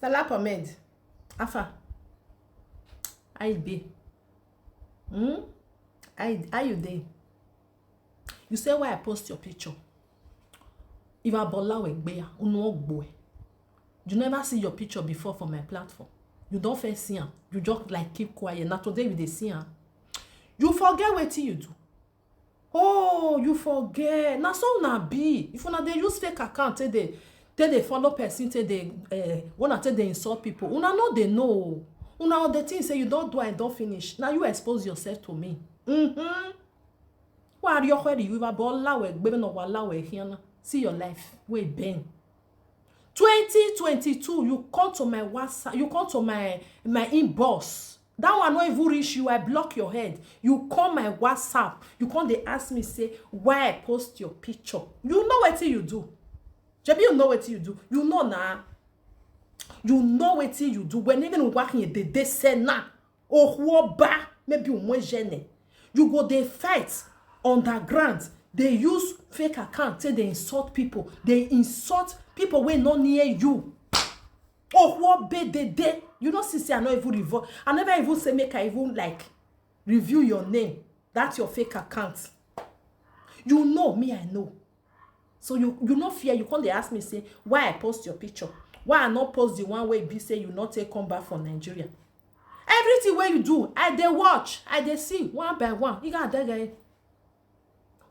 Stella Pomed. Afa. I be. How you dey? You say why I post your picture. If I bola wegbeya, uno ogbo. You never see your picture before for my platform. You don't first see am. You just like keep quiet. Now today you dey see am. You forget wetin you do. Oh, you forget. Now so una be. If una dey use fake account, take dey follow person, take dey wanna take dey insult people. Una no dey know. Una the thing say you don't do and don't finish. Now you expose yourself to me. Why are you ready? You have bola wegbe no wala we here. See your life. Wait, Ben. 2022, you come to my WhatsApp, you come to my inbox. That one not even reach you, I block your head. You call my WhatsApp, you come they ask me, say, why I post your picture. You know what you do. Jebi, you know what you do. You know now. You know what you do. When even working they say na. Oh, ba, maybe you gene. You go they fight underground. They use fake account, say they insult people. They insult people when not near you. Oh, what bed they you know, see, I not even review. I never even say make I even like review your name. That's your fake account. You know me, I know. So you not fear. You come they ask me say why I post your picture. Why I not post the one way be say you not take come back from Nigeria. Everything where you do, I they watch, I they see one by one. You got that guy.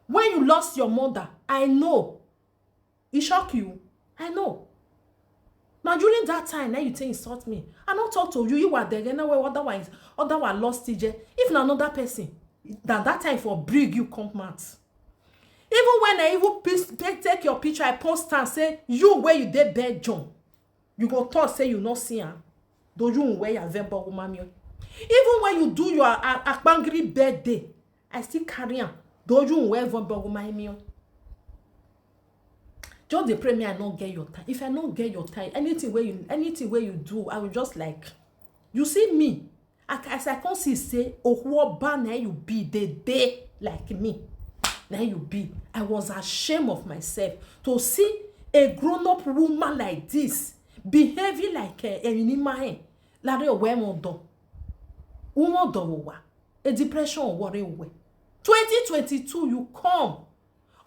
When you lost your mother, I know. It shocked you. I know. Now during that time, now you think insult me. I don't talk to you. You were there. Now otherwise lost TJ. If not another person, that time for brig you come out. Even when I even take your picture, I post and say you where you did bed John. You go talk say you not see him. Do you wear your verbal woman? Even when you do your akbangri birthday, I still carry him. Do you wear verbal woman? Just the pray me I not get your time. If I not get your time, anything where you do, I will just like you see me. As I can see say, oh what bad now you be the day like me. Now you be. I was ashamed of myself to see a grown-up woman like this behaving like a animal. Like a woman do. A depression or worry away. 2022 you come.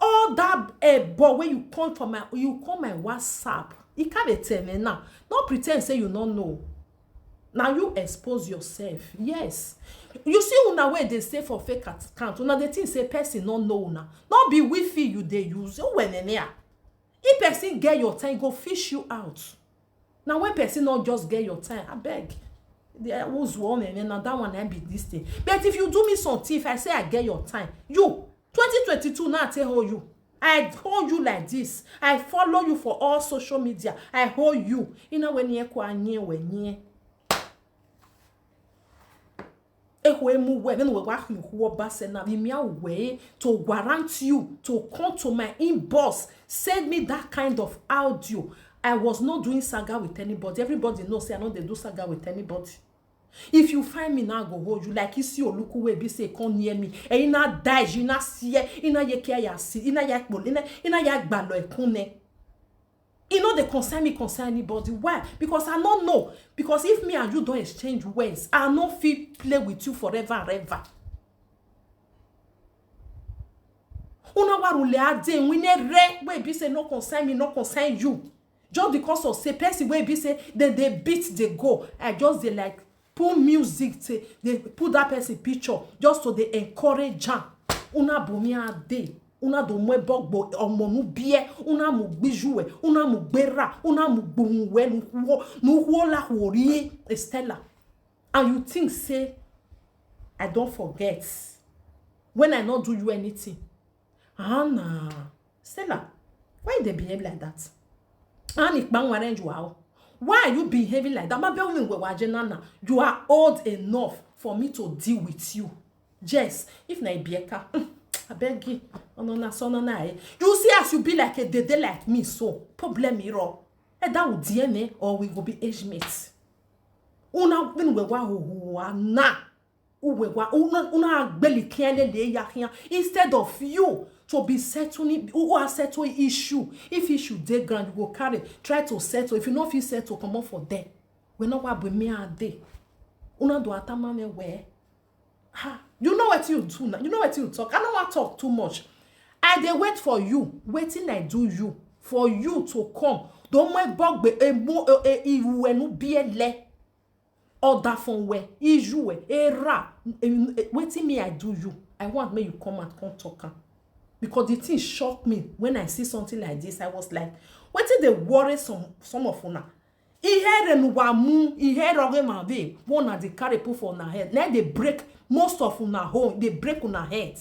All that but when you come my WhatsApp, it can't tell me now. Don't pretend say you don't know. Now you expose yourself. Yes. You see una way they say for fake account. Una the thing say person don't know una. Not be Wi-Fi you they use. If person get your time, go fish you out. Now when person not just get your time, I beg. There was one and that one I be this thing. But if you do me something, if I say I get your time, you 2022 now I tell you. I hold you like this. I follow you for all social media. I hold you. You know when you when to warrant you to come to my inbox, send me that kind of audio. I was not doing saga with anybody. Everybody knows say I know they do saga with anybody. If you find me now, go hold you like you see your look away, be say come near me. And you not die, you not see it, you not ya see, you not yak bol, you not yak balo ekune. You know they concern anybody. Why? Because I don't know. Because if me and you don't exchange words, I not feel play with you forever and ever. Una warule ade we ne re we be say no concern me, no concern you. Just because of say person wey be say they beat they go. I just they like put music to they put that person picture just to they encourage am. Una bomi ade. Una do mwe bogbo omonu bie, una mu gbijuwe, una mu gbera, una mu gbunwe nu la hori Stella. And you think say I don't forget when I not do you anything. Anna, Stella, why they behave like that? Why are you behaving like that? You are old enough for me to deal with you. Yes, if na ibieka, I beg you. You see as you be like a dede like me, so problem iro. And that would DNA or we will be age mates. Una when we na una belly clearly instead of you to be settling, who are settle issue. If issue dey ground, you go carry, try to settle. If you no fit settle, come on for there. We no wa be me a day. Una do atama me where? Ha, you know what you do now. You know what you talk. I don't want to talk too much. I dey wait for you. Waiting I do you for you to come. Don't my bug be iwenu biele. Other from where issue era. Waiting me I do you. I want me you come and come talk. Because the thing shocked me when I see something like this. I was like, what did they worry some of una? He heard and wamu, he heard of them and they one at the carry put for una head. Now they break most of una home, they break una head.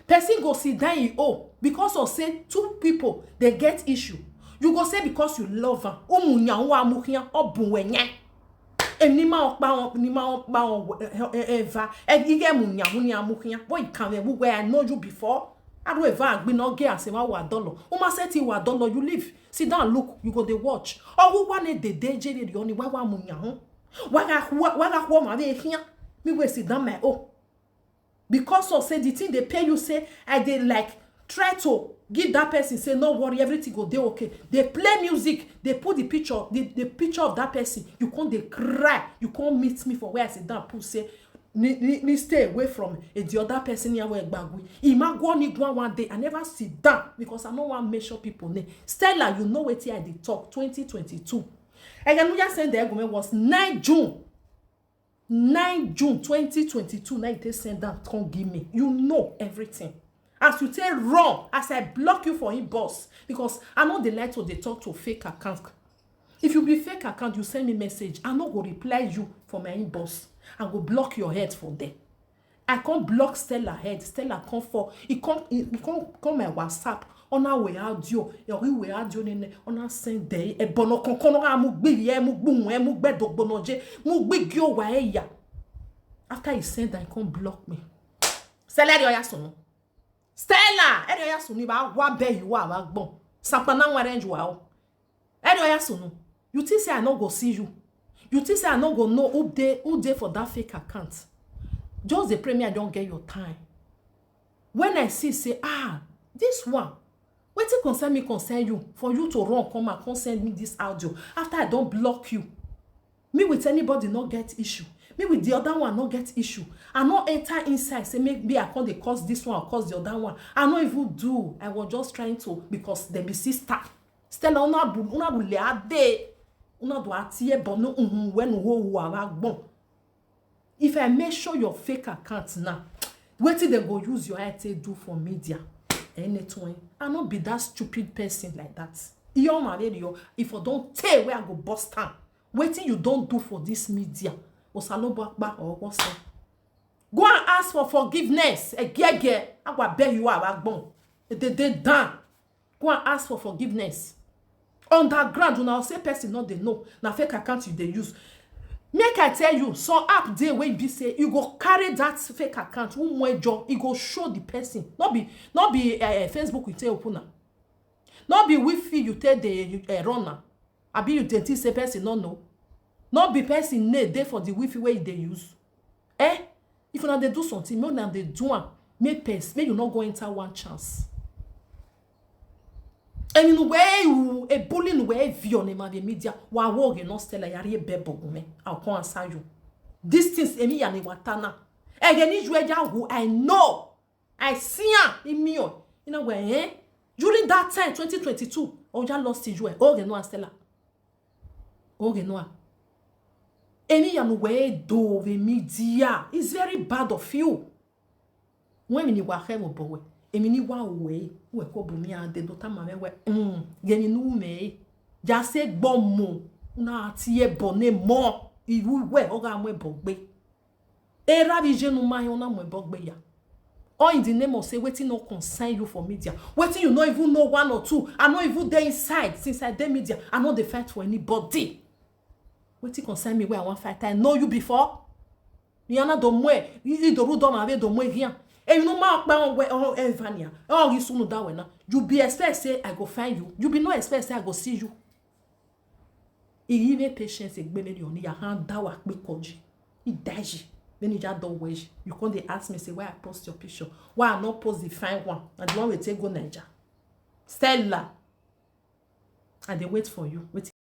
Person go sit down in because of say two people they get issue. You go say because you love her. Umunya wamukia obuwenya. Nima eva ege munya mukia. Boy come where I know you before. I don't ever be no get as wa dollar. Uma say ti wa dollar you live. Sit down look you go dey watch. Or who want the DJ the only wa munya ho. Wa ma be here. Me we sit down my because of say the thing they pay you say I dey like try to give that person say no worry everything go dey okay. They play music, they put the picture of that person. You can't dey cry. You can't meet me for where I sit down put say ni stay away from the other person here where gbagwe. Ima go ni go one day I never sit down because I no want make sure people name. Stella, you know wetin I dey talk 2022. Again send the argument was 9 June 2022. Now they send that come give me. You know everything. As you say wrong, as I block you for inbox because I know they like to they talk to fake account. If you be fake account, you send me message. I no go reply you for my inbox. I go block your head for there. I can't block Stella head. Stella come for it come my WhatsApp. On our way audio, your way audio nene on a send day. E bono konkono a mu gbe ye mu gbun e mu gbe dogbonoje mu gbe gi o wa eya. After he send, I can't block me. Stella oya sunu. Stella, oya sunu ba wa be you wa gbon. Sapana wa range wa o. Oya sunu. You think say I no go see you? You think say I no go know who dey for that fake account? Just the premier don't get your time. When I see say this one, wetin concern you for you to run come and send me this audio after I don't block you. Me with anybody not get issue. Me with the other one not get issue. I not enter inside say maybe I can't cause this one or cause the other one. I not even do. I was just trying to because they be sister. Stella una bu le ade. Una do atie bono when wo. If I make sure your fake account now, what did they go use your head to do for media? Anything. I not be that stupid person like that. If I don't tell where I go bust down, waiting you don't do for this media. Or what's that? Go and ask for forgiveness. I go beg you out. They done. Go and ask for forgiveness. Underground, you now say person not they know. Now fake account you they use. Make I tell you, some app day where be say you go carry that fake account, who more job, it go show the person. Not be Facebook you tell open. Not be Wi-Fi you tell the runner. I be you tell say person no know. Not be person need there for the Wi-Fi where they use. If you they do something, more than they do one, make you not go enter one chance. And in way you a bullying way view on the media, while walking no Stella yari bebo me. I'll come answer you. This things emi yani watana. Again, who I know, I see in me. You know where during that time, 2022, Oja lost his way. Oh, no, Stella. Oh, no. Any young way do the media is very bad of you. When you were home, boy. Emini wa we ko bumi ade do ta mame we geni nu me ja se gbomo na ti e bone mo iwu we o ga mo ebogbe era bi jenu ma yon na mo ebogbe ya or in the name of say wetin no concern you for media wetin you no even know one or two I no even dey inside since I dey media I no dey fight for anybody wetin concern me where I wan fight I know you before ni ana do mo e do ru do ma be do mo rien. And you know my Evania. Oh, you soon that way now. You be expect say I go find you. You be no expect say I go see you. Even patience a baby on your hand that work be koji. It daji. manager don wedge. You come dey ask me say why I post your picture, why I not post the fine one, na the one we take go Naija. Stella, I dey wait for you. Wetin